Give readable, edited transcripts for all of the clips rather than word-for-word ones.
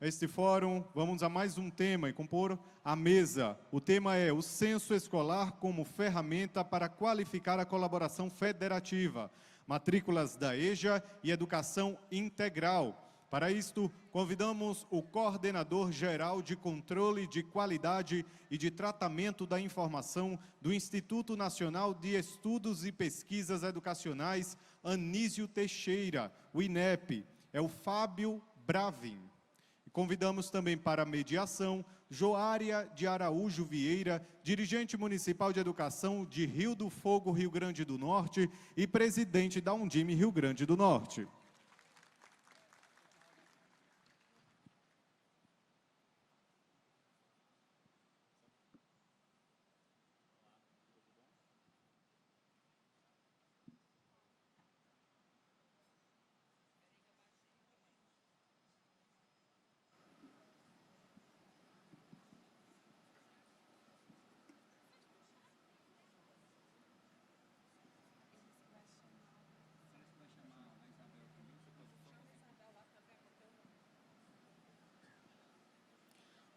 Este fórum, vamos a mais um tema e compor a mesa. O tema é o censo escolar como ferramenta para qualificar a colaboração federativa, matrículas da EJA e educação integral. Para isto, convidamos o Coordenador Geral de Controle de Qualidade e de Tratamento da Informação do Instituto Nacional de Estudos e Pesquisas Educacionais, Anísio Teixeira, o INEP, é o Fábio Bravin. Convidamos também para a mediação Joária de Araújo Vieira, dirigente municipal de educação de Rio do Fogo, Rio Grande do Norte e presidente da Undime Rio Grande do Norte.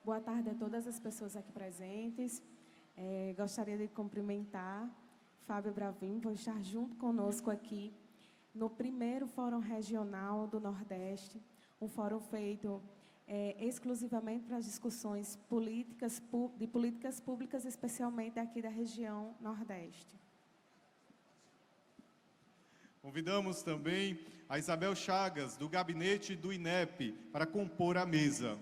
Boa tarde a todas as pessoas aqui presentes. Gostaria de cumprimentar Fábio Bravin, por estar junto conosco aqui no primeiro Fórum Regional do Nordeste, um fórum feito exclusivamente para as discussões de políticas públicas, especialmente aqui da região Nordeste. Convidamos também a Isabel Chagas, do gabinete do INEP, para compor a mesa.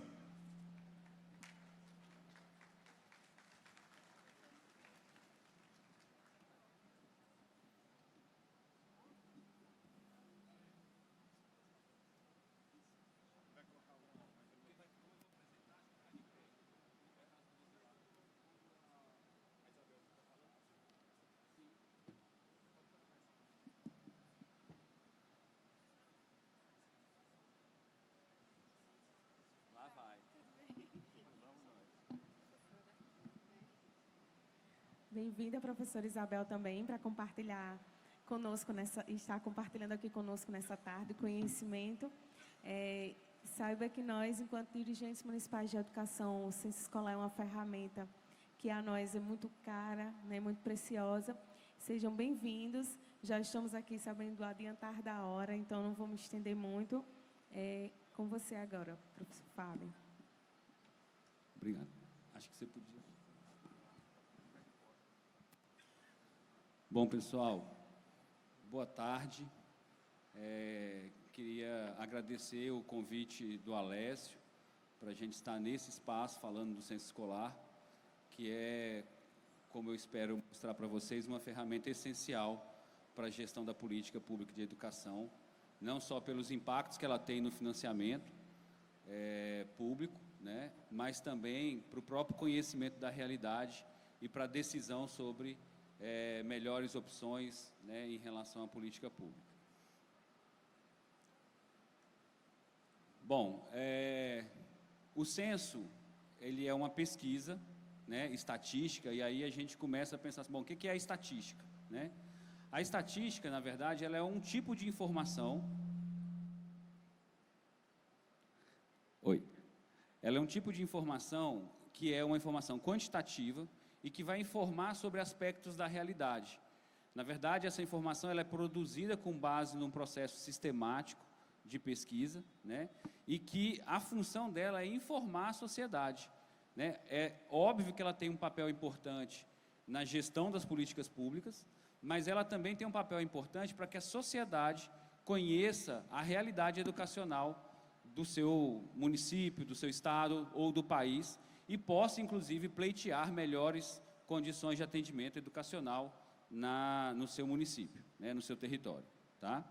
Bem-vinda, professora Isabel, também, para compartilhar conosco, estar compartilhando aqui conosco nessa tarde conhecimento. Saiba que nós, enquanto dirigentes municipais de educação, o censo escolar é uma ferramenta que a nós é muito cara, né, muito preciosa. Sejam bem-vindos. Já estamos aqui sabendo do adiantar da hora, então não vou me estender muito. Com você agora, professor Fábio. Obrigado. Acho que você podia. Bom, pessoal, boa tarde. Queria agradecer o convite do Alessio para a gente estar nesse espaço falando do censo escolar, que é, como eu espero mostrar para vocês, uma ferramenta essencial para a gestão da política pública de educação, não só pelos impactos que ela tem no financiamento público, né, mas também para o próprio conhecimento da realidade e para a decisão sobre melhores opções, né, em relação à política pública. Bom, o censo, ele é uma pesquisa, né, estatística, e aí a gente começa a pensar assim, bom, o que é a estatística, né? A estatística, na verdade, ela é um tipo de informação. Ela é um tipo de informação que é uma informação quantitativa e que vai informar sobre aspectos da realidade. Na verdade, essa informação ela é produzida com base num processo sistemático de pesquisa, né? E que a função dela é informar a sociedade, né? É óbvio que ela tem um papel importante na gestão das políticas públicas, mas ela também tem um papel importante para que a sociedade conheça a realidade educacional do seu município, do seu estado ou do país, e possa, inclusive, pleitear melhores condições de atendimento educacional no seu município, né, no seu território. Tá?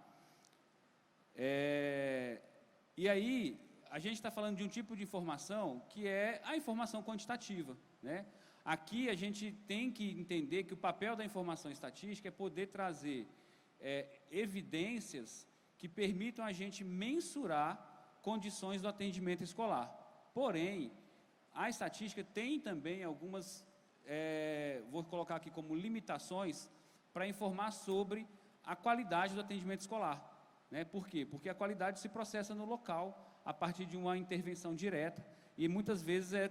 E aí, a gente está falando de um tipo de informação que é a informação quantitativa, né? Aqui a gente tem que entender que o papel da informação estatística é poder trazer evidências que permitam a gente mensurar condições do atendimento escolar. Porém, a estatística tem também algumas, vou colocar aqui como limitações, para informar sobre a qualidade do atendimento escolar. Né? Por quê? Porque a qualidade se processa no local, a partir de uma intervenção direta, e muitas vezes é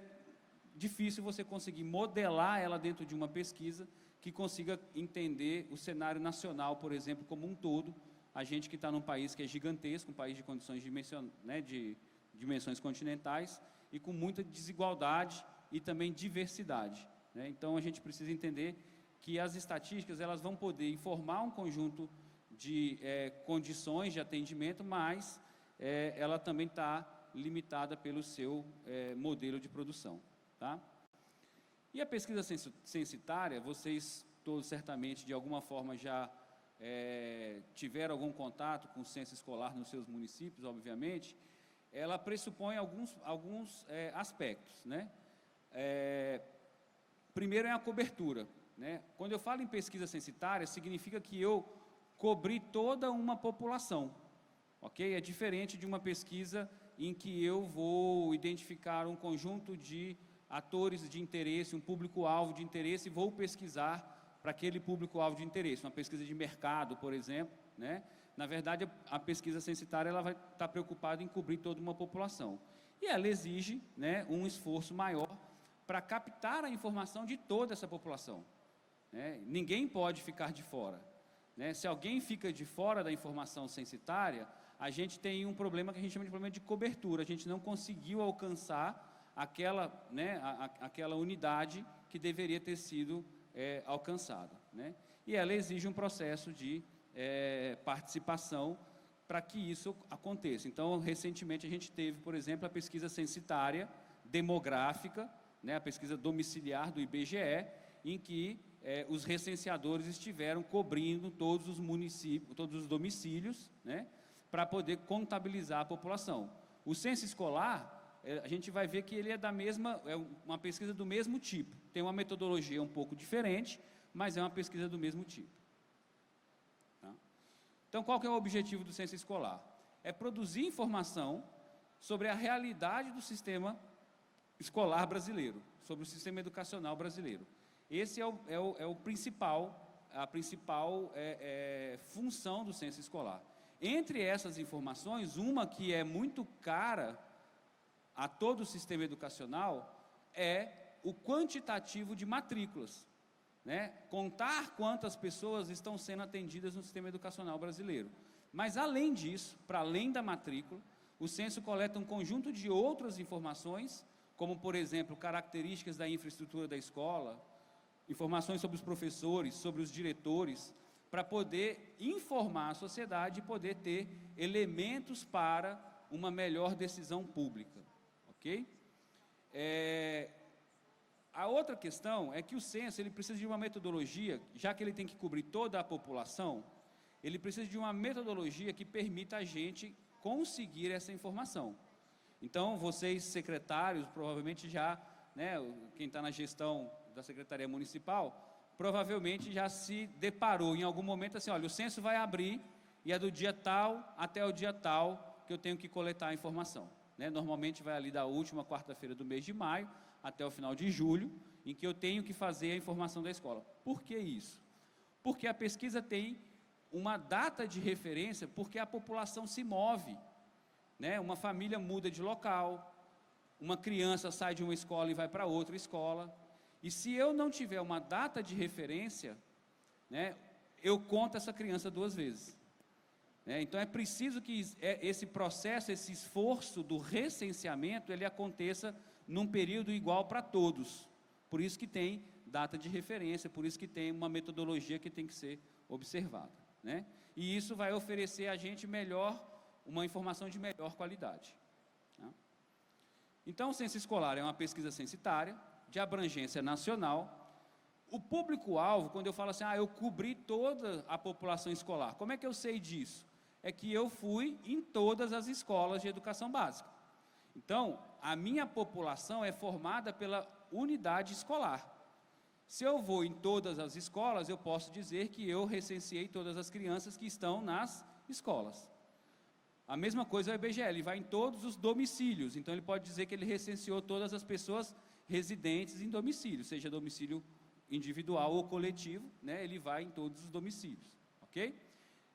difícil você conseguir modelar ela dentro de uma pesquisa que consiga entender o cenário nacional, por exemplo, como um todo. A gente que está num país que é gigantesco, um país de condições de dimensões continentais e com muita desigualdade e também diversidade, né? Então, a gente precisa entender que as estatísticas elas vão poder informar um conjunto de condições de atendimento, mas ela também está limitada pelo seu modelo de produção, tá? E a pesquisa censitária, vocês todos certamente de alguma forma já tiveram algum contato com o censo escolar nos seus municípios, obviamente. Ela pressupõe alguns aspectos, né? Primeiro é a cobertura, né? Quando eu falo em pesquisa censitária, significa que eu cobri toda uma população, ok? É diferente de uma pesquisa em que eu vou identificar um conjunto de atores de interesse, um público-alvo de interesse, e vou pesquisar para aquele público-alvo de interesse, uma pesquisa de mercado, por exemplo, né? Na verdade, a pesquisa censitária ela vai estar preocupada em cobrir toda uma população. E ela exige, né, um esforço maior para captar a informação de toda essa população, né? Ninguém pode ficar de fora, né? Se alguém fica de fora da informação censitária, a gente tem um problema que a gente chama de problema de cobertura. A gente não conseguiu alcançar aquela, né, aquela unidade que deveria ter sido alcançada, né? E ela exige um processo de participação para que isso aconteça. Então, recentemente a gente teve, por exemplo, a pesquisa censitária demográfica, né, a pesquisa domiciliar do IBGE, em que os recenseadores estiveram cobrindo todos os municípios, todos os domicílios, né, para poder contabilizar a população. O censo escolar, a gente vai ver que ele é uma pesquisa do mesmo tipo. Tem uma metodologia um pouco diferente, mas é uma pesquisa do mesmo tipo. Tá? Então, qual que é o objetivo do censo escolar? É produzir informação sobre a realidade do sistema escolar brasileiro, sobre o sistema educacional brasileiro. Esse é a principal função do censo escolar. Entre essas informações, uma que é muito cara a todo o sistema educacional é o quantitativo de matrículas, né? Contar quantas pessoas estão sendo atendidas no sistema educacional brasileiro. Mas, além disso, para além da matrícula, o censo coleta um conjunto de outras informações, como, por exemplo, características da infraestrutura da escola, informações sobre os professores, sobre os diretores, para poder informar a sociedade e poder ter elementos para uma melhor decisão pública, ok? A outra questão é que o censo ele precisa de uma metodologia, já que ele tem que cobrir toda a população, ele precisa de uma metodologia que permita a gente conseguir essa informação. Então, vocês secretários, provavelmente já, né, quem está na gestão da Secretaria Municipal, provavelmente já se deparou em algum momento assim, olha, o censo vai abrir e é do dia tal até o dia tal que eu tenho que coletar a informação, né? Normalmente vai ali da última quarta-feira do mês de maio até o final de julho, em que eu tenho que fazer a informação da escola. Por que isso? Porque a pesquisa tem uma data de referência, porque a população se move, né? Uma família muda de local, uma criança sai de uma escola e vai para outra escola. E se eu não tiver uma data de referência, né, eu conto essa criança 2 vezes. Então, é preciso que esse processo, esse esforço do recenseamento, ele aconteça num período igual para todos. Por isso que tem data de referência, por isso que tem uma metodologia que tem que ser observada, né? E isso vai oferecer a gente uma informação de melhor qualidade. Tá? Então, o censo escolar é uma pesquisa censitária, de abrangência nacional. O público-alvo, quando eu falo assim, eu cobri toda a população escolar, como é que eu sei disso? É que eu fui em todas as escolas de educação básica. Então, a minha população é formada pela unidade escolar. Se eu vou em todas as escolas, eu posso dizer que eu recenseei todas as crianças que estão nas escolas. A mesma coisa é o IBGE, ele vai em todos os domicílios, então ele pode dizer que ele recenseou todas as pessoas residentes em domicílio, seja domicílio individual ou coletivo, né, ele vai em todos os domicílios, ok?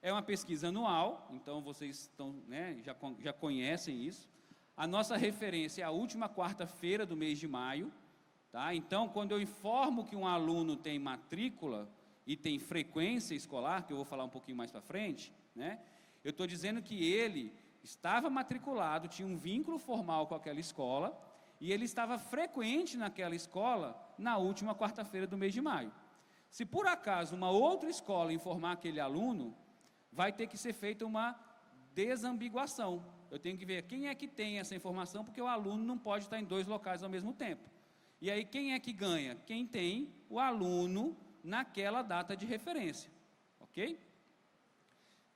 É uma pesquisa anual, então vocês estão, né, já conhecem isso. A nossa referência é a última quarta-feira do mês de maio, tá? Então, quando eu informo que um aluno tem matrícula e tem frequência escolar, que eu vou falar um pouquinho mais para frente, né? Eu estou dizendo que ele estava matriculado, tinha um vínculo formal com aquela escola, e ele estava frequente naquela escola na última quarta-feira do mês de maio. Se por acaso uma outra escola informar aquele aluno, vai ter que ser feita uma desambiguação. Eu tenho que ver quem é que tem essa informação, porque o aluno não pode estar em 2 locais ao mesmo tempo. E aí quem é que ganha? Quem tem o aluno naquela data de referência, ok?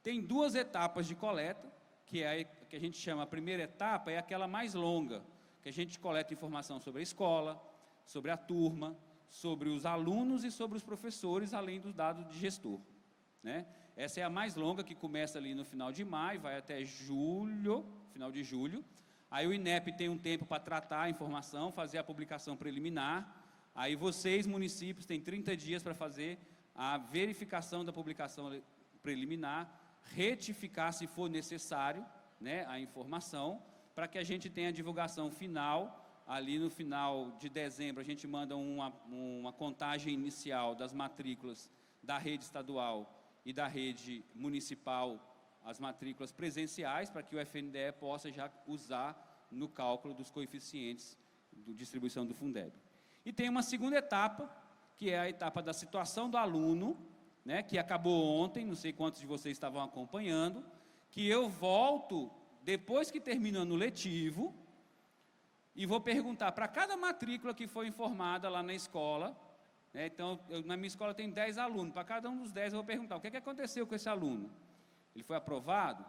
Tem 2 etapas de coleta, que é a que a gente chama, a primeira etapa é aquela mais longa, que a gente coleta informação sobre a escola, sobre a turma, sobre os alunos e sobre os professores, além dos dados de gestor, né? Essa é a mais longa, que começa ali no final de maio, vai até julho, final de julho. Aí o INEP tem um tempo para tratar a informação, fazer a publicação preliminar. Aí vocês, municípios, têm 30 dias para fazer a verificação da publicação preliminar, retificar, se for necessário, né, a informação, para que a gente tenha a divulgação final. Ali no final de dezembro, a gente manda uma contagem inicial das matrículas da rede estadual e da rede municipal, as matrículas presenciais, para que o FNDE possa já usar no cálculo dos coeficientes de distribuição do Fundeb. E tem uma segunda etapa, que é a etapa da situação do aluno, né, que acabou ontem, não sei quantos de vocês estavam acompanhando, que eu volto, depois que termina o ano letivo, e vou perguntar para cada matrícula que foi informada lá na escola, né? Então, na minha escola tem 10 alunos, para cada um dos 10 eu vou perguntar, o que aconteceu com esse aluno? Ele foi aprovado?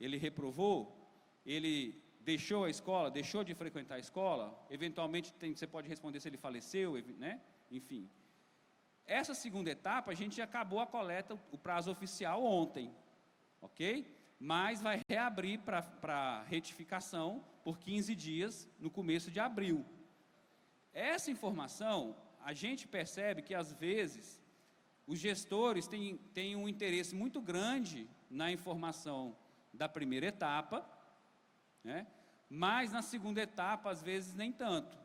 Ele reprovou? Ele deixou a escola? Deixou de frequentar a escola? Eventualmente, você pode responder se ele faleceu, né? Enfim. Essa segunda etapa, a gente acabou a coleta, o prazo oficial ontem, ok? Mas vai reabrir para retificação por 15 dias no começo de abril. Essa informação, a gente percebe que, às vezes, os gestores têm um interesse muito grande na informação da primeira etapa, né? Mas na segunda etapa, às vezes, nem tanto.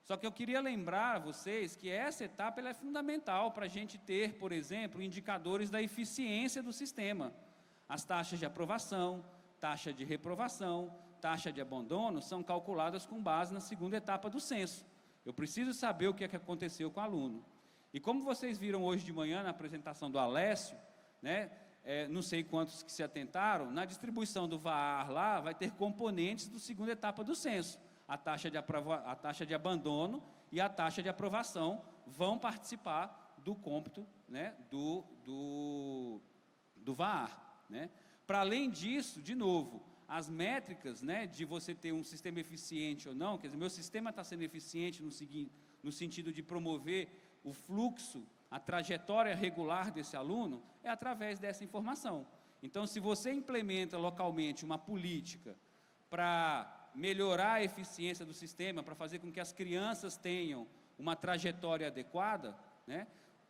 Só que eu queria lembrar a vocês que essa etapa ela é fundamental para a gente ter, por exemplo, indicadores da eficiência do sistema. As taxas de aprovação, taxa de reprovação, taxa de abandono são calculadas com base na segunda etapa do censo. Eu preciso saber o que é que aconteceu com o aluno. E como vocês viram hoje de manhã na apresentação do Alessio, né, não sei quantos que se atentaram, na distribuição do VAR lá vai ter componentes da segunda etapa do censo. A taxa de abandono e a taxa de aprovação vão participar do cômputo, né, do VAR, né? Para além disso, de novo, as métricas, né, de você ter um sistema eficiente ou não, quer dizer, meu sistema está sendo eficiente no sentido de promover o fluxo, a trajetória regular desse aluno, é através dessa informação. Então, se você implementa localmente uma política para melhorar a eficiência do sistema, para fazer com que as crianças tenham uma trajetória adequada, né,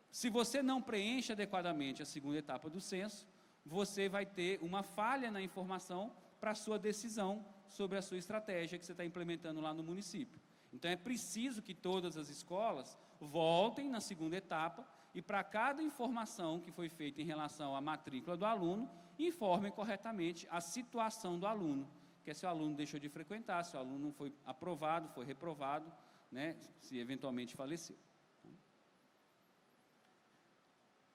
se você não preenche adequadamente a segunda etapa do censo, você vai ter uma falha na informação para a sua decisão sobre a sua estratégia que você está implementando lá no município. Então, é preciso que todas as escolas voltem na segunda etapa e, para cada informação que foi feita em relação à matrícula do aluno, informem corretamente a situação do aluno, que é se o aluno deixou de frequentar, se o aluno foi aprovado, foi reprovado, né, se eventualmente faleceu.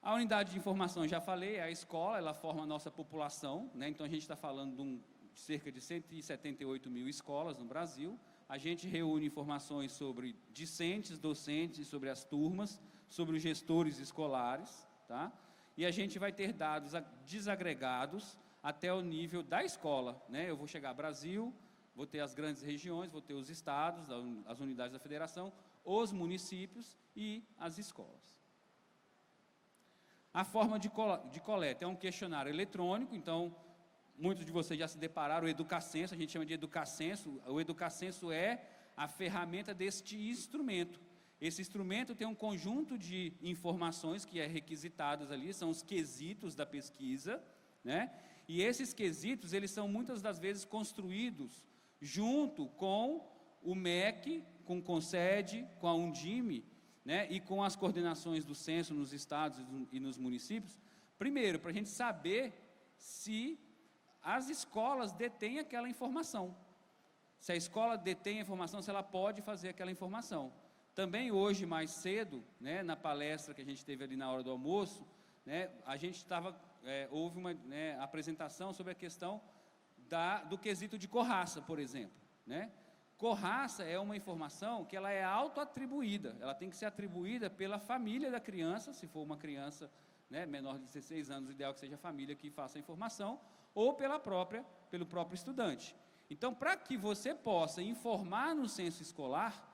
A unidade de informação, já falei, é a escola, ela forma a nossa população, né? Então a gente está falando de cerca de 178 mil escolas no Brasil. A gente reúne informações sobre discentes, docentes, sobre as turmas, sobre os gestores escolares, tá? E a gente vai ter dados desagregados até o nível da escola, né? Eu vou chegar ao Brasil, vou ter as grandes regiões, vou ter os estados, as unidades da federação, os municípios e as escolas. A forma de coleta é um questionário eletrônico, então, muitos de vocês já se depararam, o Educacenso, a gente chama de Educacenso, o Educacenso é a ferramenta deste instrumento. Esse instrumento tem um conjunto de informações que é requisitadas ali, são os quesitos da pesquisa, né? E esses quesitos, eles são muitas das vezes construídos junto com o MEC, com o CONSED, com a Undime, né, e com as coordenações do censo nos estados e nos municípios, primeiro, para a gente saber se as escolas detêm aquela informação. Se a escola detém a informação, se ela pode fazer aquela informação. Também hoje, mais cedo, né, na palestra que a gente teve ali na hora do almoço, né, a gente houve uma apresentação sobre a questão do quesito de corraça, por exemplo, né? Corraça é uma informação que ela é autoatribuída, ela tem que ser atribuída pela família da criança, se for uma criança, né, menor de 16 anos, o ideal que seja a família que faça a informação, ou pelo próprio estudante. Então, para que você possa informar no censo escolar,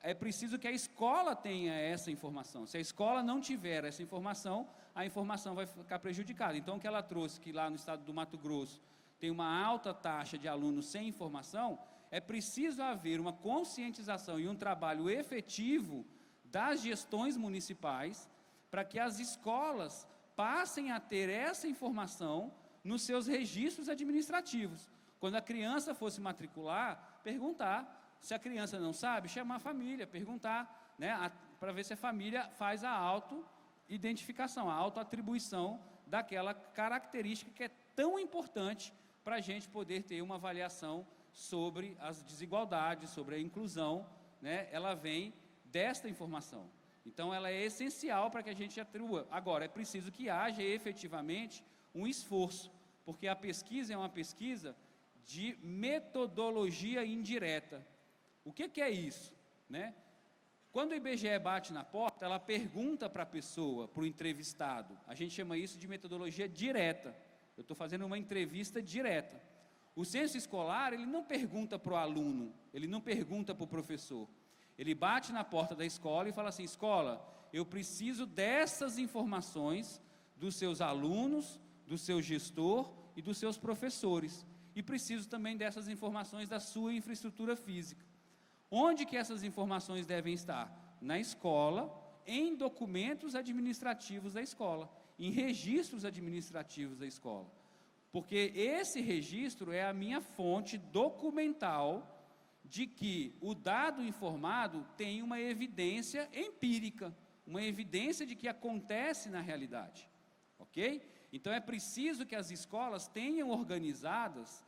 é preciso que a escola tenha essa informação. Se a escola não tiver essa informação, a informação vai ficar prejudicada. Então, o que ela trouxe, que lá no estado do Mato Grosso tem uma alta taxa de alunos sem informação, é preciso haver uma conscientização e um trabalho efetivo das gestões municipais para que as escolas passem a ter essa informação nos seus registros administrativos. Quando a criança fosse matricular, perguntar. Se a criança não sabe, chamar a família, perguntar, né, para ver se a família faz a auto-identificação, a auto-atribuição daquela característica que é tão importante para a gente poder ter uma avaliação sobre as desigualdades, sobre a inclusão, né, ela vem desta informação. Então, ela é essencial para que a gente atribua. Agora, é preciso que haja efetivamente um esforço, porque a pesquisa é uma pesquisa de metodologia indireta. O que é isso, né? Quando o IBGE bate na porta, ela pergunta para a pessoa, para o entrevistado. A gente chama isso de metodologia direta. Eu estou fazendo uma entrevista direta. O censo escolar, ele não pergunta para o aluno, ele não pergunta para o professor. Ele bate na porta da escola e fala assim: escola, eu preciso dessas informações dos seus alunos, do seu gestor e dos seus professores. E preciso também dessas informações da sua infraestrutura física. Onde que essas informações devem estar? Na escola, em documentos administrativos da escola, em registros administrativos da escola. Porque esse registro é a minha fonte documental de que o dado informado tem uma evidência empírica, uma evidência de que acontece na realidade, ok? Então é preciso que as escolas tenham organizadas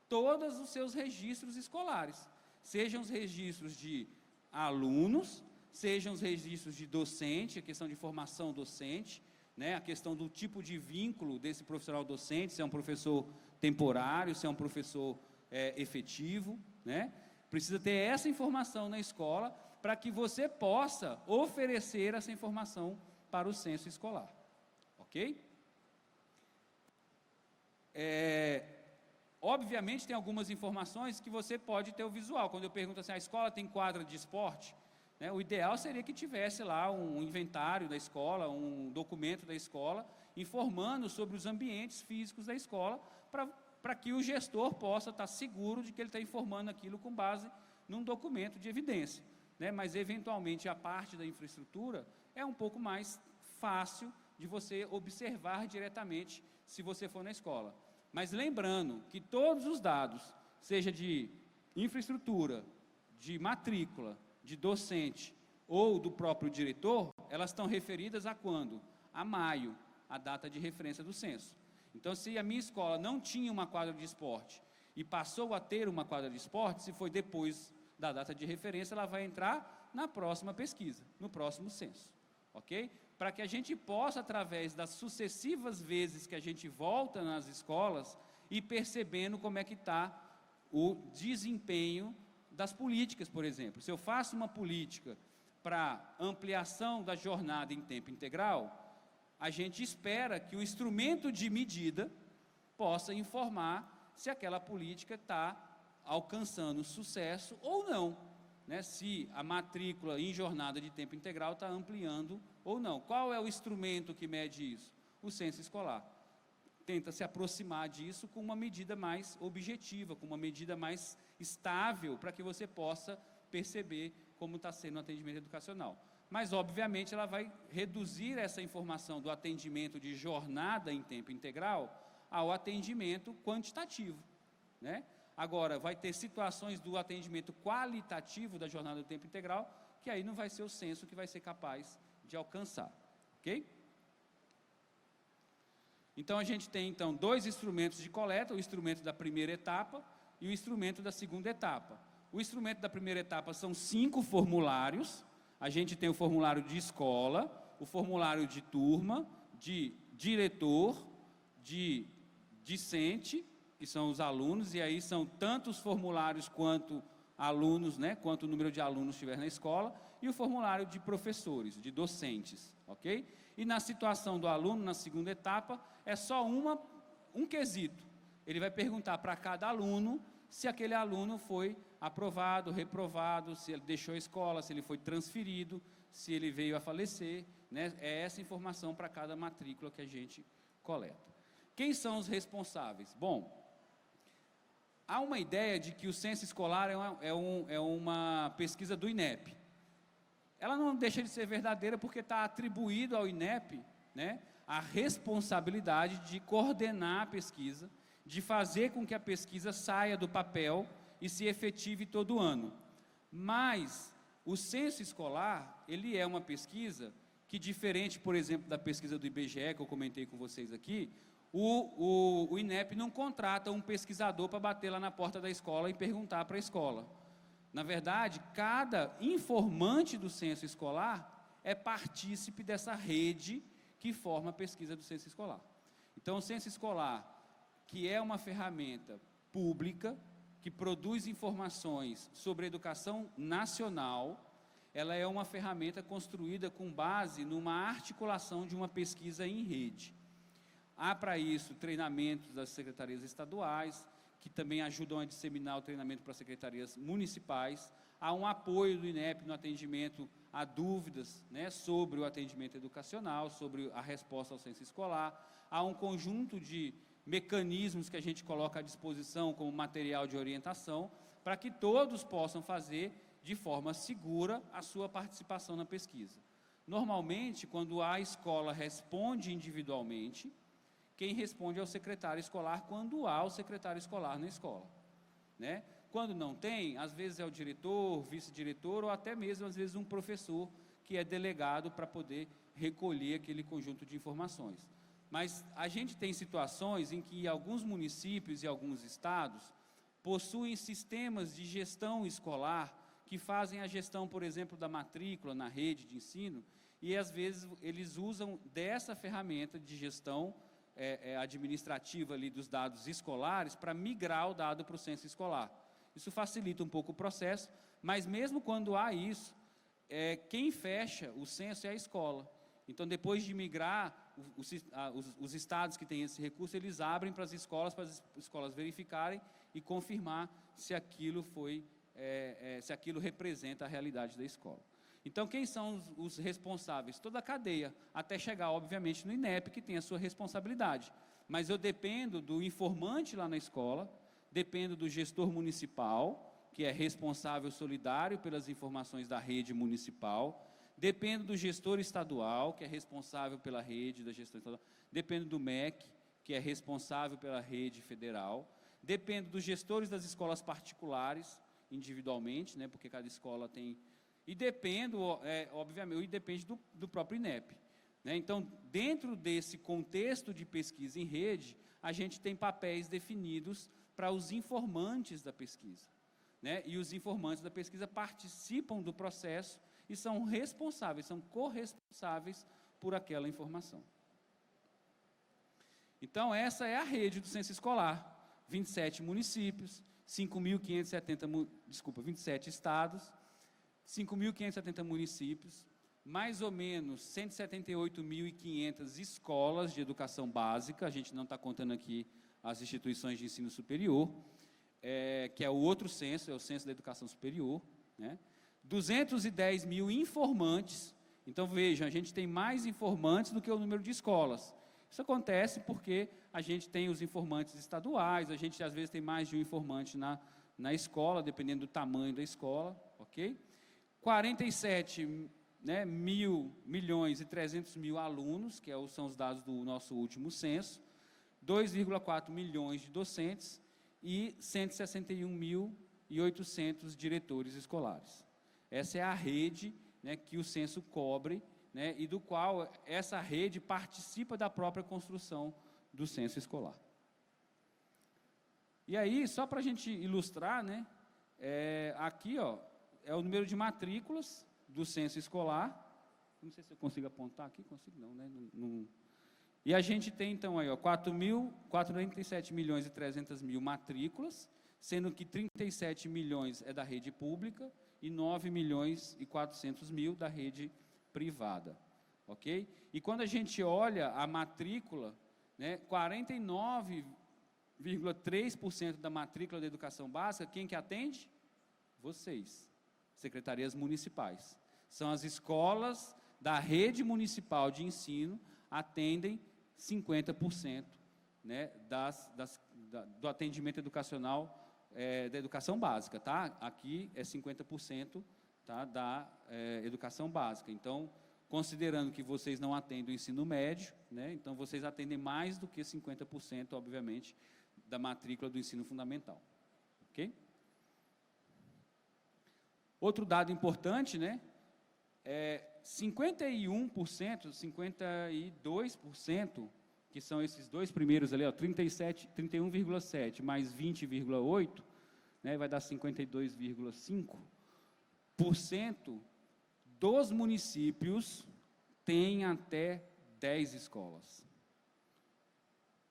todos os seus registros escolares, sejam os registros de alunos, sejam os registros de docente, a questão de formação docente, né, a questão do tipo de vínculo desse profissional docente, se é um professor temporário, se é um professor efetivo, né? Precisa ter essa informação na escola para que você possa oferecer essa informação para o censo escolar, ok? Obviamente tem algumas informações que você pode ter o visual. Quando eu pergunto assim, a escola tem quadra de esporte? Né, o ideal seria que tivesse lá um inventário da escola, um documento da escola, informando sobre os ambientes físicos da escola, para que o gestor possa estar seguro de que ele está informando aquilo com base num documento de evidência, né? Mas, eventualmente, a parte da infraestrutura é um pouco mais fácil de você observar diretamente se você for na escola. Mas lembrando que todos os dados, seja de infraestrutura, de matrícula, de docente ou do próprio diretor, elas estão referidas a quando? A maio, a data de referência do censo. Então, se a minha escola não tinha uma quadra de esporte e passou a ter uma quadra de esporte, se foi depois da data de referência, ela vai entrar na próxima pesquisa, no próximo censo, ok? Para que a gente possa, através das sucessivas vezes que a gente volta nas escolas, ir percebendo como é que está o desempenho das políticas, por exemplo. Se eu faço uma política para ampliação da jornada em tempo integral, a gente espera que o instrumento de medida possa informar se aquela política está alcançando sucesso ou não, né? Se a matrícula em jornada de tempo integral está ampliando ou não. Qual é o instrumento que mede isso? O censo escolar. Tenta se aproximar disso com uma medida mais objetiva, com uma medida mais estável, para que você possa perceber como está sendo o atendimento educacional. Mas, obviamente, ela vai reduzir essa informação do atendimento de jornada em tempo integral ao atendimento quantitativo, né? Agora, vai ter situações do atendimento qualitativo da jornada do tempo integral, que aí não vai ser o censo que vai ser capaz de alcançar, ok? Então, a gente tem, então, 2 instrumentos de coleta, o instrumento da primeira etapa e o instrumento da segunda etapa. O instrumento da primeira etapa são 5 formulários. A gente tem o formulário de escola, o formulário de turma, de diretor, de discente, que são os alunos, e aí são tantos formulários quanto alunos, né, quanto o número de alunos estiver na escola, e o formulário de professores, de docentes, ok? E na situação do aluno, na segunda etapa, é só um quesito. Ele vai perguntar para cada aluno se aquele aluno foi aprovado, reprovado, se ele deixou a escola, se ele foi transferido, se ele veio a falecer, né? É essa informação para cada matrícula que a gente coleta. Quem são os responsáveis? Bom, há uma ideia de que o censo escolar é uma pesquisa do INEP. Ela não deixa de ser verdadeira porque está atribuído ao INEP, né, a responsabilidade de coordenar a pesquisa, de fazer com que a pesquisa saia do papel e se efetive todo ano. Mas o censo escolar, ele é uma pesquisa que, diferente, por exemplo, da pesquisa do IBGE, que eu comentei com vocês aqui, o INEP não contrata um pesquisador para bater lá na porta da escola e perguntar para a escola. Na verdade, cada informante do censo escolar é partícipe dessa rede que forma a pesquisa do censo escolar. Então, o censo escolar, que é uma ferramenta pública, que produz informações sobre a educação nacional, ela é uma ferramenta construída com base numa articulação de uma pesquisa em rede. Há para isso treinamentos das secretarias estaduais, que também ajudam a disseminar o treinamento para as secretarias municipais. Há um apoio do INEP no atendimento a dúvidas, né, sobre o atendimento educacional, sobre a resposta ao censo escolar. Há um conjunto de mecanismos que a gente coloca à disposição como material de orientação, para que todos possam fazer de forma segura a sua participação na pesquisa. Normalmente, quando a escola responde individualmente, quem responde é o secretário escolar, quando há o secretário escolar na escola, né? Quando não tem, às vezes é o diretor, vice-diretor, ou até mesmo, às vezes, um professor que é delegado para poder recolher aquele conjunto de informações. Mas a gente tem situações em que alguns municípios e alguns estados possuem sistemas de gestão escolar que fazem a gestão, por exemplo, da matrícula na rede de ensino, e às vezes eles usam dessa ferramenta de gestão administrativa ali dos dados escolares para migrar o dado para o censo escolar. Isso facilita um pouco o processo, mas mesmo quando há isso, quem fecha o censo é a escola. Então, depois de migrar, os estados que têm esse recurso, eles abrem para as escolas verificarem e confirmar se aquilo se aquilo representa a realidade da escola. Então, quem são os responsáveis? Toda a cadeia, até chegar, obviamente, no INEP, que tem a sua responsabilidade. Mas eu dependo do informante lá na escola, dependo do gestor municipal, que é responsável solidário pelas informações da rede municipal, dependo do gestor estadual, que é responsável pela rede da gestão estadual, dependo do MEC, que é responsável pela rede federal, dependo dos gestores das escolas particulares, individualmente, né, porque cada escola tem... E depende, obviamente, depende do próprio INEP, né? Então, dentro desse contexto de pesquisa em rede, a gente tem papéis definidos para os informantes da pesquisa, né? E os informantes da pesquisa participam do processo e são responsáveis, são corresponsáveis por aquela informação. Então, essa é a rede do censo escolar, 27 municípios, 27 estados, 5.570 municípios, mais ou menos 178.500 escolas de educação básica, a gente não está contando aqui as instituições de ensino superior, que é o outro censo, é o censo da educação superior, né? 210 mil informantes. Então, vejam, a gente tem mais informantes do que o número de escolas. Isso acontece porque a gente tem os informantes estaduais, a gente às vezes tem mais de um informante na escola, dependendo do tamanho da escola, ok? 47 milhões e 300 mil alunos, que são os dados do nosso último censo, 2,4 milhões de docentes e 161.800 diretores escolares. Essa é a rede, né, que o censo cobre, né, e do qual essa rede participa da própria construção do censo escolar. E aí, só para a gente ilustrar, né, aqui ó, é o número de matrículas do censo escolar. Não sei se eu consigo apontar aqui, consigo não, né? E a gente tem então aí, ó, 47.300.000 matrículas, sendo que 37 milhões é da rede pública e 9.400.000 da rede privada, ok? E quando a gente olha a matrícula, né, 49,3% da matrícula da educação básica, quem que atende? Vocês, secretarias municipais. São as escolas da rede municipal de ensino, atendem 50%, né, do atendimento educacional, da educação básica, tá? Aqui é 50%, tá, da educação básica. Então, considerando que vocês não atendem o ensino médio, né, então vocês atendem mais do que 50%, obviamente, da matrícula do ensino fundamental, ok? Outro dado importante, né, 51%, 52%, que são esses dois primeiros ali, ó, 31,7 mais 20,8, né, vai dar 52,5% dos municípios têm até 10 escolas.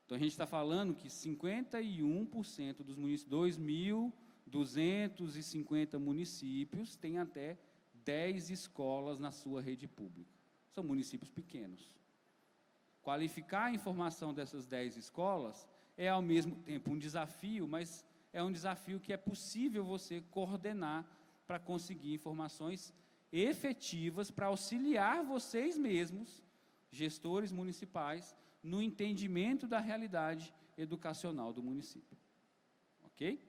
Então, a gente está falando que 51% dos municípios, 2.250 municípios, têm até 10 escolas na sua rede pública. São municípios pequenos. Qualificar a informação dessas 10 escolas é, ao mesmo tempo, um desafio, mas é um desafio que é possível você coordenar para conseguir informações efetivas para auxiliar vocês mesmos, gestores municipais, no entendimento da realidade educacional do município. Ok?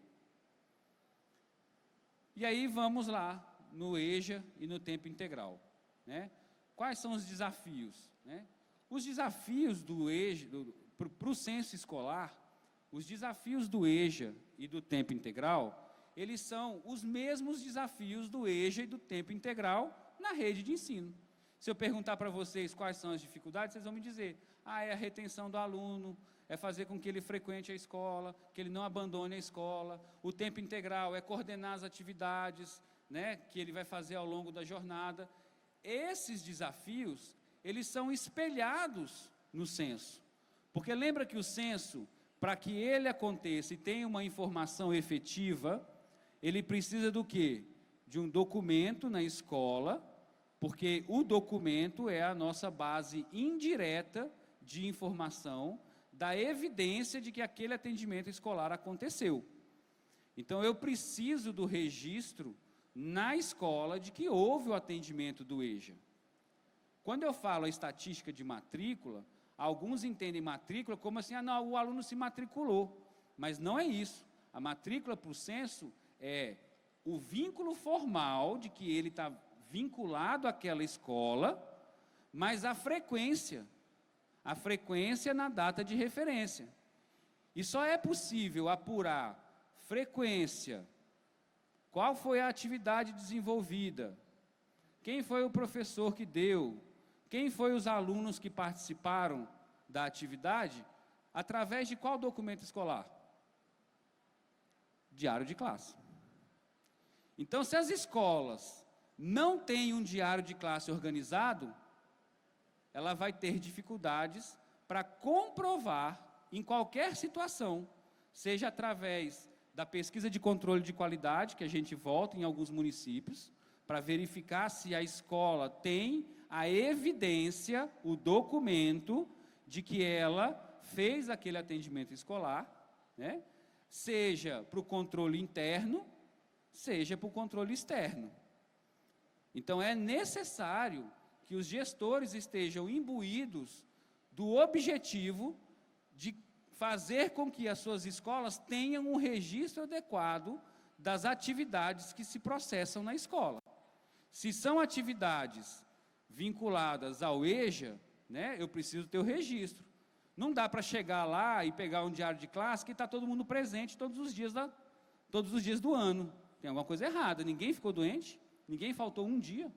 E aí vamos lá no EJA e no tempo integral, né? Quais são os desafios, né? Os desafios do EJA, para o censo escolar, os desafios do EJA e do tempo integral, eles são os mesmos desafios do EJA e do tempo integral na rede de ensino. Se eu perguntar para vocês quais são as dificuldades, vocês vão me dizer, é a retenção do aluno, é fazer com que ele frequente a escola, que ele não abandone a escola. O tempo integral é coordenar as atividades, né, que ele vai fazer ao longo da jornada. Esses desafios, eles são espelhados no censo. Porque lembra que o censo, para que ele aconteça e tenha uma informação efetiva, ele precisa do quê? De um documento na escola, porque o documento é a nossa base indireta de informação, da evidência de que aquele atendimento escolar aconteceu. Então, eu preciso do registro na escola de que houve o atendimento do EJA. Quando eu falo a estatística de matrícula, alguns entendem matrícula como assim, não, o aluno se matriculou, mas não é isso. A matrícula para o censo é o vínculo formal de que ele está vinculado àquela escola, mas a frequência na data de referência. E só é possível apurar frequência, qual foi a atividade desenvolvida, quem foi o professor que deu, quem foi os alunos que participaram da atividade, através de qual documento escolar? Diário de classe. Então, se as escolas não têm um diário de classe organizado, ela vai ter dificuldades para comprovar, em qualquer situação, seja através da pesquisa de controle de qualidade, que a gente volta em alguns municípios, para verificar se a escola tem a evidência, o documento, de que ela fez aquele atendimento escolar, né? Seja para o controle interno, seja para o controle externo. Então, é necessário que os gestores estejam imbuídos do objetivo de fazer com que as suas escolas tenham um registro adequado das atividades que se processam na escola. Se são atividades vinculadas ao EJA, né, eu preciso ter o registro. Não dá para chegar lá e pegar um diário de classe que está todo mundo presente todos os dias do ano. Tem alguma coisa errada, ninguém ficou doente, ninguém faltou um dia.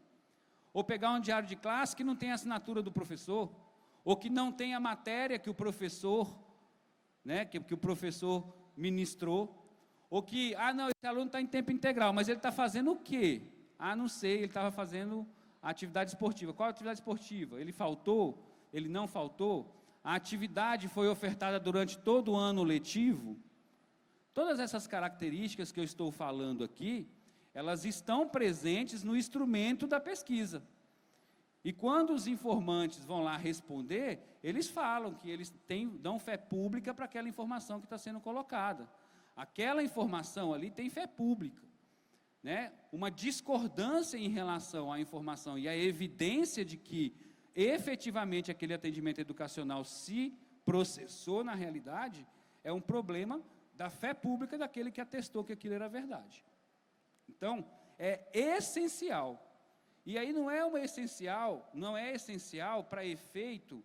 Ou pegar um diário de classe que não tem a assinatura do professor, ou que não tem a matéria que o professor, né, que o professor ministrou, ou que, não, esse aluno está em tempo integral, mas ele está fazendo o quê? Não sei, ele estava fazendo atividade esportiva. Qual atividade esportiva? Ele faltou? Ele não faltou? A atividade foi ofertada durante todo o ano letivo? Todas essas características que eu estou falando aqui, elas estão presentes no instrumento da pesquisa. E quando os informantes vão lá responder, eles falam que eles dão fé pública para aquela informação que está sendo colocada. Aquela informação ali tem fé pública, né? Uma discordância em relação à informação e a evidência de que efetivamente aquele atendimento educacional se processou na realidade, é um problema da fé pública daquele que atestou que aquilo era verdade. Então, é essencial. E aí não é essencial para efeito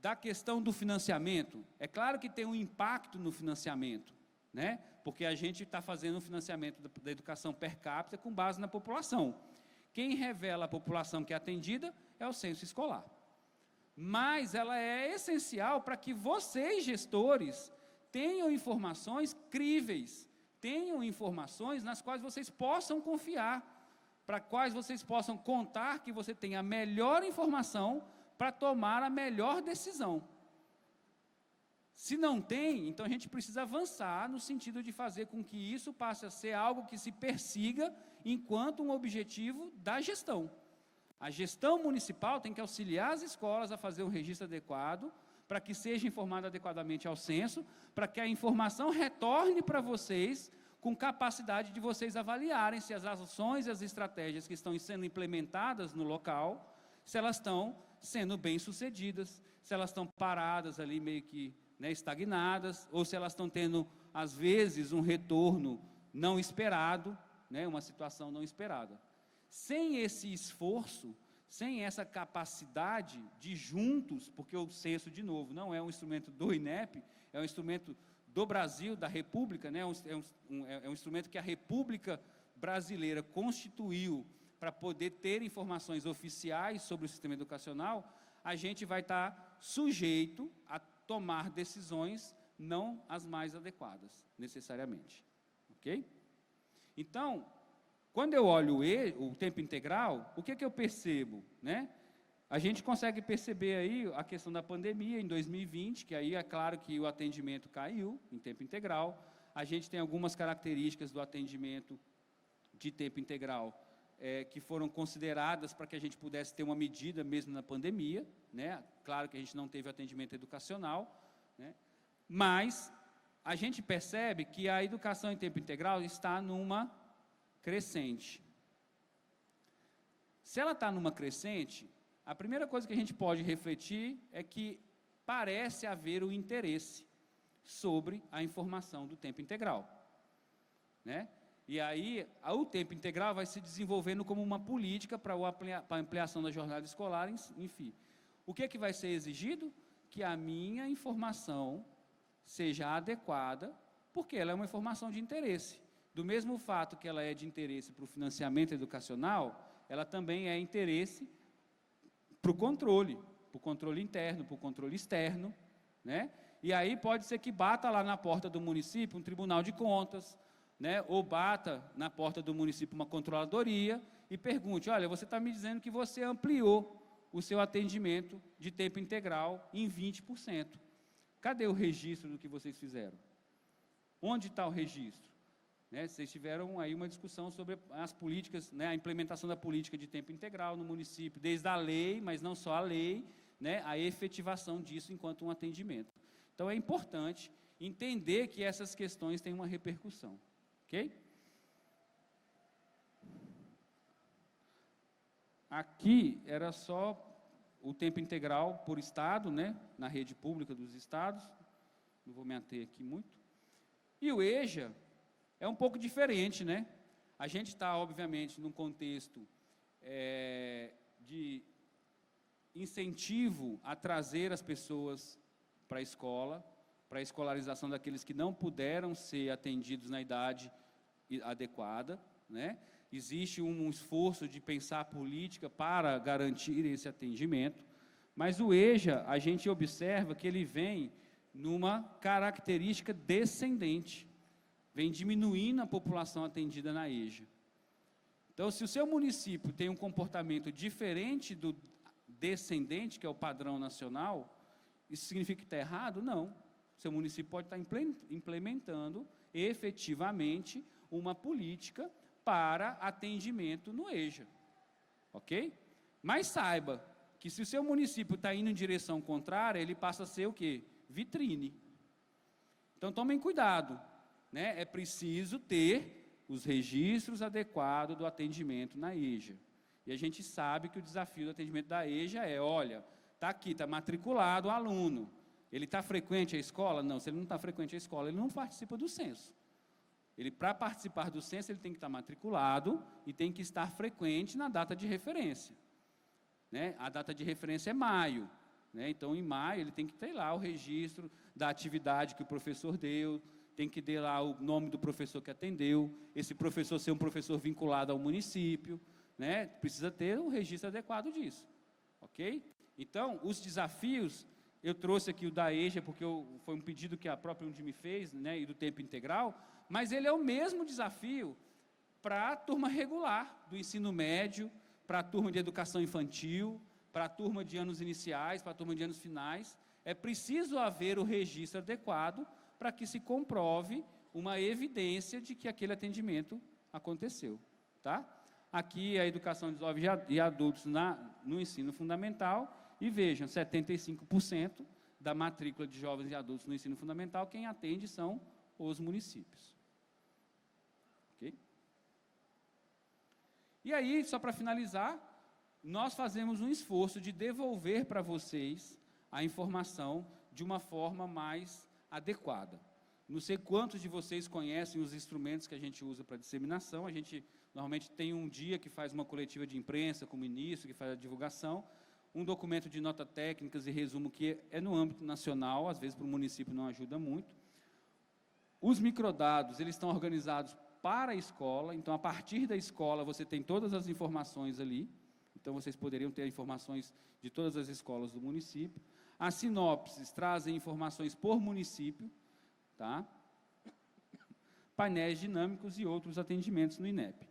da questão do financiamento. É claro que tem um impacto no financiamento, né? Porque a gente está fazendo um financiamento da educação per capita com base na população. Quem revela a população que é atendida é o censo escolar. Mas ela é essencial para que vocês, gestores, tenham informações críveis, tenham informações nas quais vocês possam confiar, para quais vocês possam contar que você tem a melhor informação para tomar a melhor decisão. Se não tem, então a gente precisa avançar no sentido de fazer com que isso passe a ser algo que se persiga enquanto um objetivo da gestão. A gestão municipal tem que auxiliar as escolas a fazer um registro adequado, para que seja informado adequadamente ao censo, para que a informação retorne para vocês com capacidade de vocês avaliarem se as ações e as estratégias que estão sendo implementadas no local, se elas estão sendo bem-sucedidas, se elas estão paradas ali meio que, né, estagnadas, ou se elas estão tendo, às vezes, um retorno não esperado, né, uma situação não esperada. Sem esse esforço, sem essa capacidade de juntos, porque o censo, de novo, não é um instrumento do INEP, é um instrumento do Brasil, da República, né, é um instrumento que a República Brasileira constituiu para poder ter informações oficiais sobre o sistema educacional, a gente vai estar sujeito a tomar decisões não as mais adequadas, necessariamente. Ok? Então, quando eu olho o tempo integral, o que eu percebo, né? A gente consegue perceber aí a questão da pandemia em 2020, que aí é claro que o atendimento caiu em tempo integral. A gente tem algumas características do atendimento de tempo integral que foram consideradas para que a gente pudesse ter uma medida mesmo na pandemia, né? Claro que a gente não teve atendimento educacional, né? Mas a gente percebe que a educação em tempo integral está numa crescente. Se ela está numa crescente, a primeira coisa que a gente pode refletir é que parece haver um interesse sobre a informação do tempo integral, né? E aí, o tempo integral vai se desenvolvendo como uma política para a ampliação da jornada escolar, enfim. O que vai ser exigido? Que a minha informação seja adequada, porque ela é uma informação de interesse. Do mesmo fato que ela é de interesse para o financiamento educacional, ela também é interesse para o controle interno, para o controle externo, né? E aí pode ser que bata lá na porta do município um tribunal de contas, né? Ou bata na porta do município uma controladoria e pergunte, olha, você está me dizendo que você ampliou o seu atendimento de tempo integral em 20%. Cadê o registro do que vocês fizeram? Onde está o registro? Né, vocês tiveram aí uma discussão sobre as políticas, né, a implementação da política de tempo integral no município, desde a lei, mas não só a lei, né, a efetivação disso enquanto um atendimento. Então, é importante entender que essas questões têm uma repercussão. Ok? Aqui era só o tempo integral por estado, né, na rede pública dos estados, não vou me ater aqui muito. E o EJA é um pouco diferente, né? A gente está, obviamente, num contexto de incentivo a trazer as pessoas para a escolarização daqueles que não puderam ser atendidos na idade adequada, né? Existe um esforço de pensar política para garantir esse atendimento, mas o EJA, a gente observa que ele vem numa característica descendente, vem diminuindo a população atendida na EJA. Então, se o seu município tem um comportamento diferente do descendente, que é o padrão nacional, isso significa que está errado? Não. Seu município pode estar implementando efetivamente uma política para atendimento no EJA, ok? Mas saiba que se o seu município está indo em direção contrária, ele passa a ser o quê? Vitrine. Então, tomem cuidado, né? É preciso ter os registros adequados do atendimento na EJA. E a gente sabe que o desafio do atendimento da EJA é, olha, está aqui, está matriculado o aluno, ele está frequente à escola? Não, se ele não está frequente à escola, ele não participa do censo. Ele, para participar do censo, ele tem que estar matriculado e tem que estar frequente na data de referência, né? A data de referência é maio, né? Então, em maio, ele tem que ter lá o registro da atividade que o professor deu, tem que ter lá o nome do professor que atendeu, esse professor ser um professor vinculado ao município, né? Precisa ter um registro adequado disso, ok? Então, os desafios, eu trouxe aqui o da EJA, porque foi um pedido que a própria Undime fez, né, e do tempo integral, mas ele é o mesmo desafio para a turma regular do ensino médio, para a turma de educação infantil, para a turma de anos iniciais, para a turma de anos finais. É preciso haver o registro adequado para que se comprove uma evidência de que aquele atendimento aconteceu, tá? Aqui a educação de jovens e adultos no ensino fundamental, e vejam, 75% da matrícula de jovens e adultos no ensino fundamental, quem atende são os municípios. Ok? E aí, só para finalizar, nós fazemos um esforço de devolver para vocês a informação de uma forma mais adequada. Não sei quantos de vocês conhecem os instrumentos que a gente usa para disseminação. A gente normalmente tem um dia que faz uma coletiva de imprensa com o ministro, que faz a divulgação, um documento de nota técnicas e resumo que é no âmbito nacional, às vezes para o município não ajuda muito. Os microdados, eles estão organizados para a escola, então a partir da escola você tem todas as informações ali, então vocês poderiam ter informações de todas as escolas do município. As sinopses trazem informações por município, tá? Painéis dinâmicos e outros atendimentos no INEP.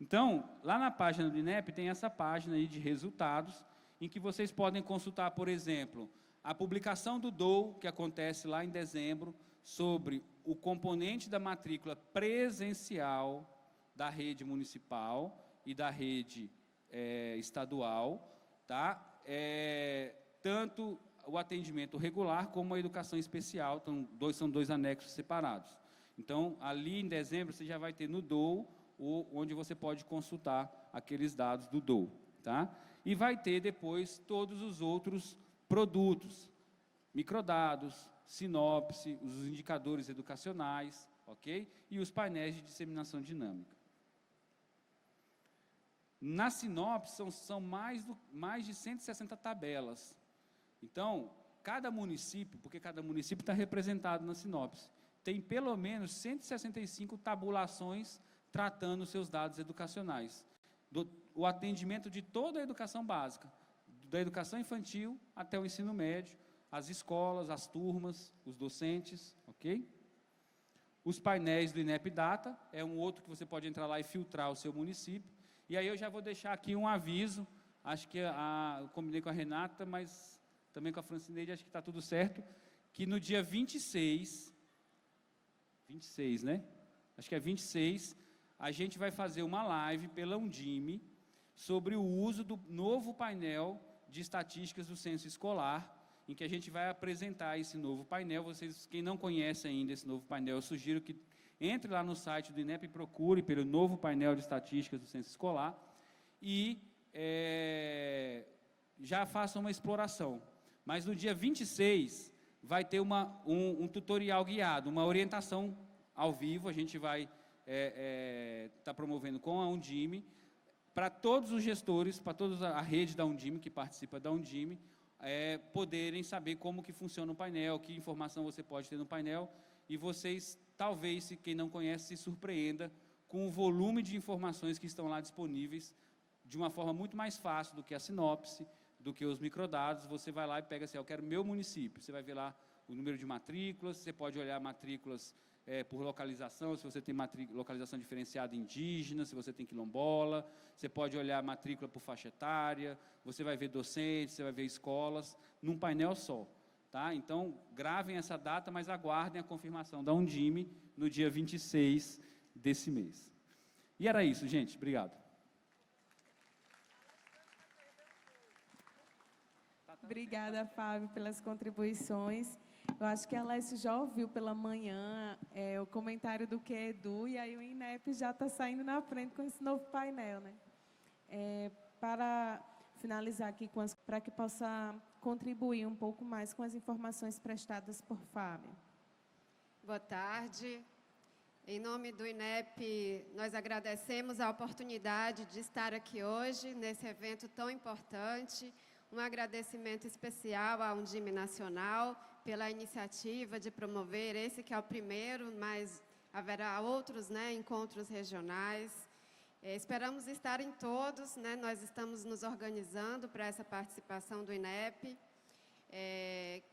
Então, lá na página do INEP tem essa página aí de resultados, em que vocês podem consultar, por exemplo, a publicação do DOU, que acontece lá em dezembro, sobre o componente da matrícula presencial da rede municipal e da rede estadual, tá? Tanto o atendimento regular como a educação especial, então, são dois anexos separados. Então, ali em dezembro, você já vai ter no DOU, onde você pode consultar aqueles dados do DOU, tá? E vai ter depois todos os outros produtos, microdados, sinopse, os indicadores educacionais, ok? E os painéis de disseminação dinâmica. Na sinopse são mais de 160 tabelas. Então, cada município, porque cada município está representado na sinopse, tem pelo menos 165 tabulações tratando os seus dados educacionais. O atendimento de toda a educação básica, da educação infantil até o ensino médio, as escolas, as turmas, os docentes, ok? Os painéis do INEP Data, é um outro que você pode entrar lá e filtrar o seu município. E aí eu já vou deixar aqui um aviso, acho que eu combinei com a Renata, mas também com a Francineide, acho que está tudo certo, que no dia 26, né? Acho que é 26, a gente vai fazer uma live pela Undime sobre o uso do novo painel de estatísticas do censo escolar, em que a gente vai apresentar esse novo painel. Vocês, quem não conhece ainda esse novo painel, eu sugiro que entre lá no site do INEP e procure pelo novo painel de estatísticas do censo escolar e já faça uma exploração. Mas no dia 26 vai ter um tutorial guiado, uma orientação ao vivo, a gente vai estar promovendo com a Undime, para todos os gestores, para toda a rede da Undime, que participa da Undime, poderem saber como que funciona o painel, que informação você pode ter no painel, e vocês, talvez, se quem não conhece, se surpreenda com o volume de informações que estão lá disponíveis, de uma forma muito mais fácil do que a sinopse, do que os microdados. Você vai lá e pega assim, eu quero meu município, você vai ver lá o número de matrículas, você pode olhar matrículas por localização, se você tem localização diferenciada indígena, se você tem quilombola, você pode olhar a matrícula por faixa etária, você vai ver docentes, você vai ver escolas, num painel só. Tá? Então, gravem essa data, mas aguardem a confirmação da Undime no dia 26 desse mês. E era isso, gente. Obrigado. Obrigada, Fábio, pelas contribuições. Eu acho que a Alessio já ouviu pela manhã o comentário do QEDU, e aí o INEP já está saindo na frente com esse novo painel, né? Para finalizar aqui, para que possa contribuir um pouco mais com as informações prestadas por Fábio. Boa tarde. Em nome do INEP, nós agradecemos a oportunidade de estar aqui hoje, nesse evento tão importante. Um agradecimento especial à Undime Nacional pela iniciativa de promover esse que é o primeiro, mas haverá outros, né, encontros regionais. Esperamos estar em todos, né, nós estamos nos organizando para essa participação do INEP,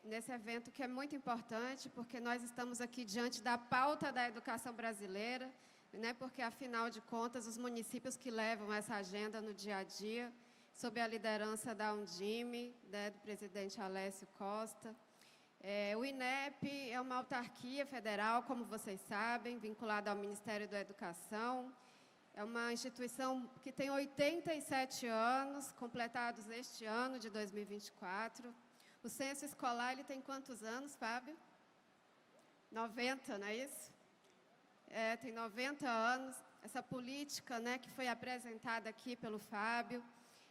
nesse evento que é muito importante, porque nós estamos aqui diante da pauta da educação brasileira, né, porque, afinal de contas, os municípios que levam essa agenda no dia a dia, sob a liderança da Undime, né, do presidente Alessio Costa. O INEP é uma autarquia federal, como vocês sabem, vinculada ao Ministério da Educação. É uma instituição que tem 87 anos, completados este ano de 2024. O censo escolar, ele tem quantos anos, Fábio? 90, não é isso? Tem 90 anos. Essa política, né, que foi apresentada aqui pelo Fábio,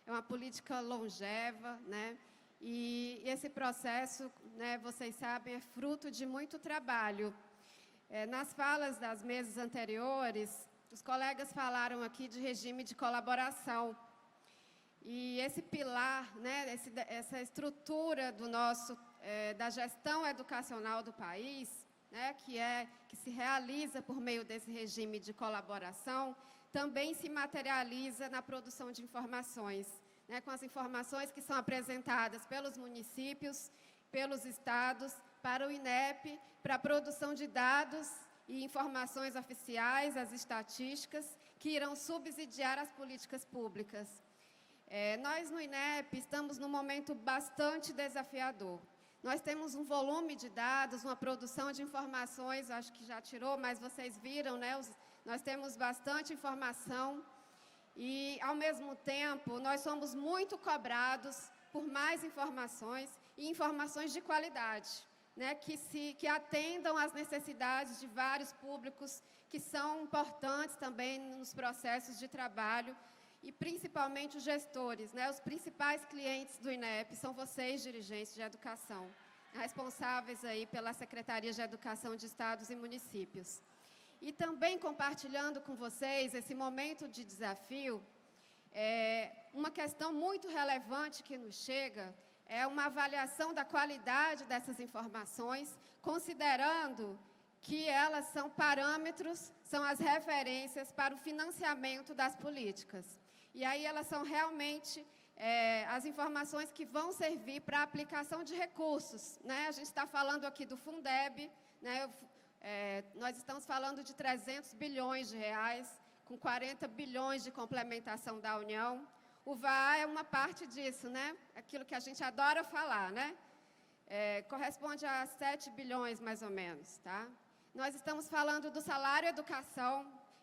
é uma política longeva, né? E esse processo, né, vocês sabem, é fruto de muito trabalho. Nas falas das mesas anteriores, os colegas falaram aqui de regime de colaboração. E esse pilar, né, essa estrutura do da gestão educacional do país, né, que se realiza por meio desse regime de colaboração, também se materializa na produção de informações, né, com as informações que são apresentadas pelos municípios, pelos estados, para o INEP, para a produção de dados e informações oficiais, as estatísticas, que irão subsidiar as políticas públicas. Nós, no INEP, estamos num momento bastante desafiador. Nós temos um volume de dados, uma produção de informações, acho que já tirou, mas vocês viram, né? Nós temos bastante informação e, ao mesmo tempo, nós somos muito cobrados por mais informações e informações de qualidade, né? Que atendam às necessidades de vários públicos que são importantes também nos processos de trabalho e, principalmente, os gestores, né? Os principais clientes do INEP são vocês, dirigentes de educação, responsáveis aí pela Secretaria de Educação de Estados e Municípios. E também compartilhando com vocês esse momento de desafio, uma questão muito relevante que nos chega é uma avaliação da qualidade dessas informações, considerando que elas são parâmetros, são as referências para o financiamento das políticas. E aí elas são realmente as informações que vão servir para a aplicação de recursos, né? A gente está falando aqui do Fundeb, né? Nós estamos falando de 300 bilhões de reais, com 40 bilhões de complementação da União. O VA é uma parte disso, né? Aquilo que a gente adora falar, né? Corresponde a 7 bilhões, mais ou menos, tá? Nós estamos falando do salário educação,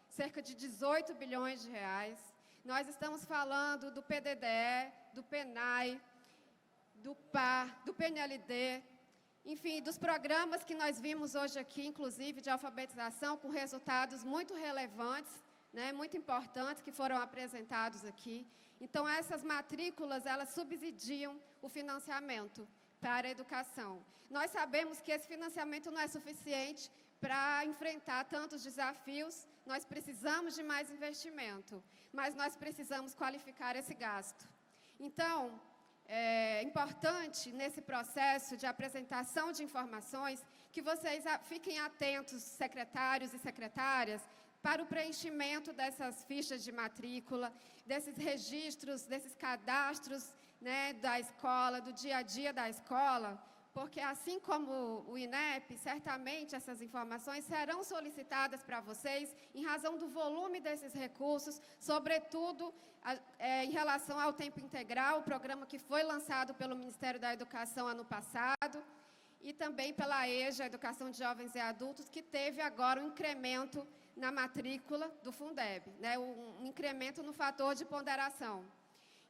cerca de 18 bilhões de reais. Nós estamos falando do PDDE, do PENAI, do PAR, do PNLD, enfim, dos programas que nós vimos hoje aqui, inclusive de alfabetização, com resultados muito relevantes, né, muito importantes, que foram apresentados aqui. Então, essas matrículas, elas subsidiam o financiamento para a educação. Nós sabemos que esse financiamento não é suficiente para enfrentar tantos desafios, nós precisamos de mais investimento, mas nós precisamos qualificar esse gasto. Então, importante nesse processo de apresentação de informações que vocês fiquem atentos, secretários e secretárias, para o preenchimento dessas fichas de matrícula, desses registros, desses cadastros, né, da escola, do dia a dia da escola, porque assim como o INEP, certamente essas informações serão solicitadas para vocês em razão do volume desses recursos, sobretudo em relação ao tempo integral, o programa que foi lançado pelo Ministério da Educação ano passado, e também pela EJA, Educação de Jovens e Adultos, que teve agora um incremento na matrícula do Fundeb, né, um incremento no fator de ponderação.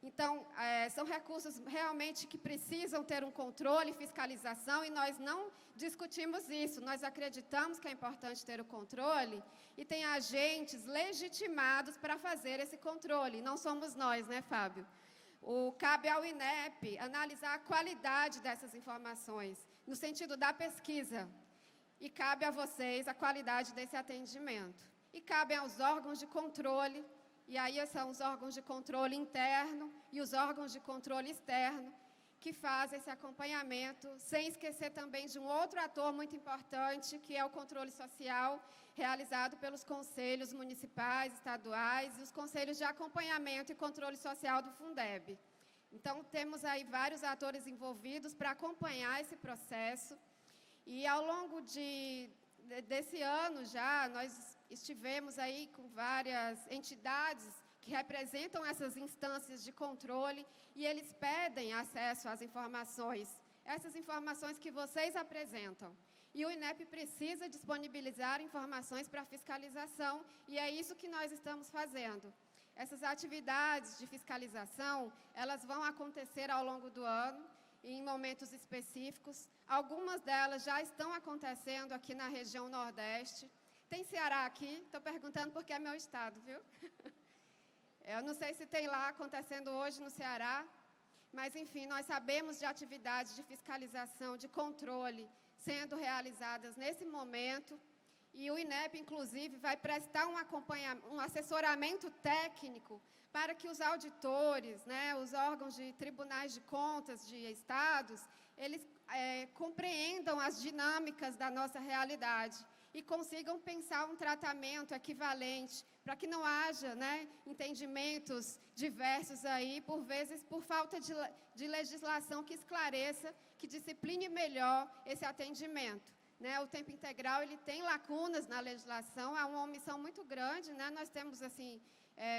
Então, são recursos realmente que precisam ter um controle e fiscalização, e nós não discutimos isso. Nós acreditamos que é importante ter o controle e tem agentes legitimados para fazer esse controle. Não somos nós, né, Fábio? Cabe ao INEP analisar a qualidade dessas informações, no sentido da pesquisa. E cabe a vocês a qualidade desse atendimento. E cabe aos órgãos de controle. E aí são os órgãos de controle interno e os órgãos de controle externo que fazem esse acompanhamento, sem esquecer também de um outro ator muito importante, que é o controle social, realizado pelos conselhos municipais, estaduais e os conselhos de acompanhamento e controle social do Fundeb. Então, temos aí vários atores envolvidos para acompanhar esse processo. E ao longo desse ano já, nós estivemos aí com várias entidades que representam essas instâncias de controle e eles pedem acesso às informações, essas informações que vocês apresentam. E o INEP precisa disponibilizar informações para fiscalização e é isso que nós estamos fazendo. Essas atividades de fiscalização, elas vão acontecer ao longo do ano, em momentos específicos. Algumas delas já estão acontecendo aqui na região Nordeste. Tem Ceará aqui? Estou perguntando porque é meu estado, viu? Eu não sei se tem lá acontecendo hoje no Ceará, mas, enfim, nós sabemos de atividades de fiscalização, de controle, sendo realizadas nesse momento. E o INEP, inclusive, vai prestar um assessoramento técnico para que os auditores, né, os órgãos de tribunais de contas de estados, eles compreendam as dinâmicas da nossa realidade e consigam pensar um tratamento equivalente, para que não haja, né, entendimentos diversos aí, por vezes por falta de legislação que esclareça, que discipline melhor esse atendimento. Né, o tempo integral ele tem lacunas na legislação, há uma omissão muito grande, né, nós temos assim,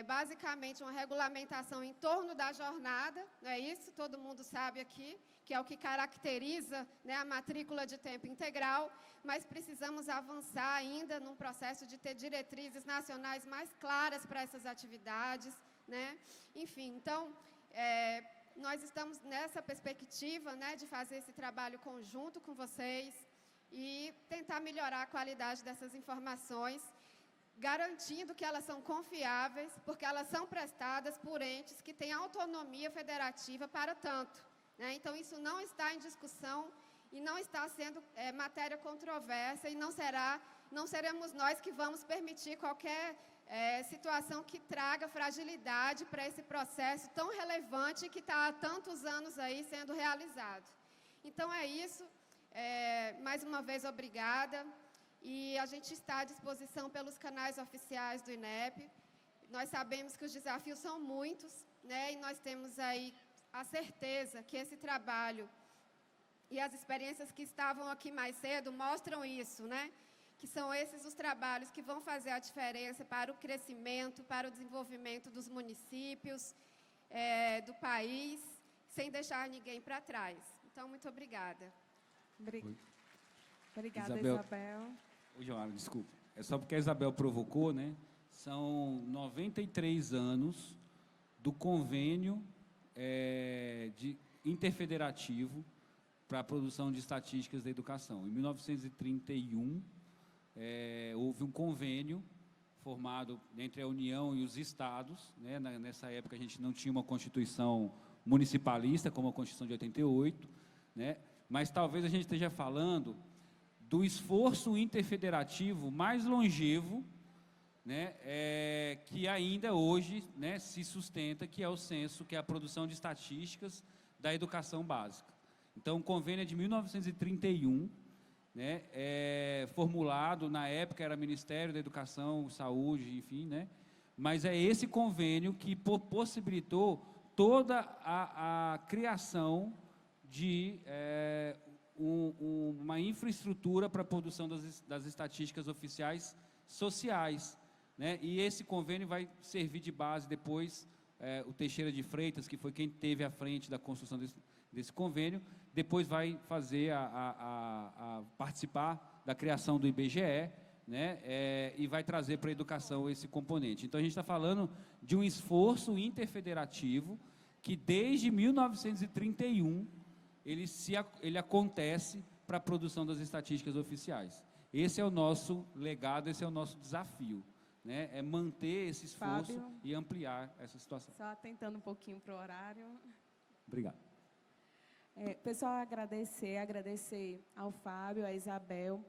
basicamente uma regulamentação em torno da jornada, não é isso? Todo mundo sabe aqui, que é o que caracteriza, né, a matrícula de tempo integral, mas precisamos avançar ainda num processo de ter diretrizes nacionais mais claras para essas atividades, né? Enfim, então, nós estamos nessa perspectiva, né, de fazer esse trabalho conjunto com vocês e tentar melhorar a qualidade dessas informações, garantindo que elas são confiáveis, porque elas são prestadas por entes que têm autonomia federativa para tanto. Né? Então, isso não está em discussão e não está sendo matéria controversa e não seremos nós que vamos permitir qualquer situação que traga fragilidade para esse processo tão relevante que está há tantos anos aí sendo realizado. Então, é isso. Mais uma vez, obrigada. E a gente está à disposição pelos canais oficiais do INEP. Nós sabemos que os desafios são muitos, né? E nós temos aí a certeza que esse trabalho e as experiências que estavam aqui mais cedo mostram isso, né? Que são esses os trabalhos que vão fazer a diferença para o crescimento, para o desenvolvimento dos municípios, do país, sem deixar ninguém para trás. Então, muito obrigada. Obrigada, Isabel. Ô, Joana, desculpa. É só porque a Isabel provocou, né? São 93 anos do convênio interfederativo para a produção de estatísticas da educação. Em 1931, houve um convênio formado entre a União e os estados. Né? Nessa época, a gente não tinha uma Constituição municipalista, como a Constituição de 88, né? Mas talvez a gente esteja falando do esforço interfederativo mais longevo, né, que ainda hoje, né, se sustenta, que é o censo, que é a produção de estatísticas da educação básica. Então, o convênio é de 1931, né, formulado, na época era Ministério da Educação, Saúde, enfim, né, mas é esse convênio que possibilitou toda a criação de uma infraestrutura para a produção das estatísticas oficiais sociais, né, e esse convênio vai servir de base depois, o Teixeira de Freitas, que foi quem teve à frente da construção desse convênio, depois vai fazer a participar da criação do IBGE, né, e vai trazer para a educação esse componente. Então, a gente está falando de um esforço interfederativo que, desde 1931, ele acontece para a produção das estatísticas oficiais. Esse é o nosso legado, esse é o nosso desafio, né, é manter esse esforço, Fábio, e ampliar essa situação. Só atentando um pouquinho para o horário. Obrigado. Pessoal, agradecer ao Fábio, à Isabel,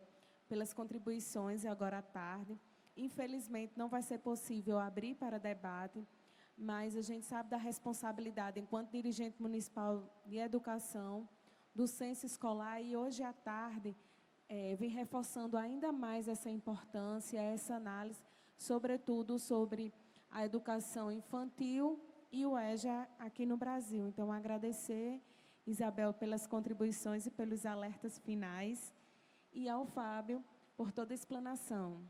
pelas contribuições agora à tarde. Infelizmente, não vai ser possível abrir para debate, mas a gente sabe da responsabilidade, enquanto dirigente municipal de educação, do censo escolar, e hoje à tarde vem reforçando ainda mais essa importância, essa análise, sobretudo sobre a educação infantil e o EJA aqui no Brasil. Então, agradecer, Isabel, pelas contribuições e pelos alertas finais, e ao Fábio por toda a explanação.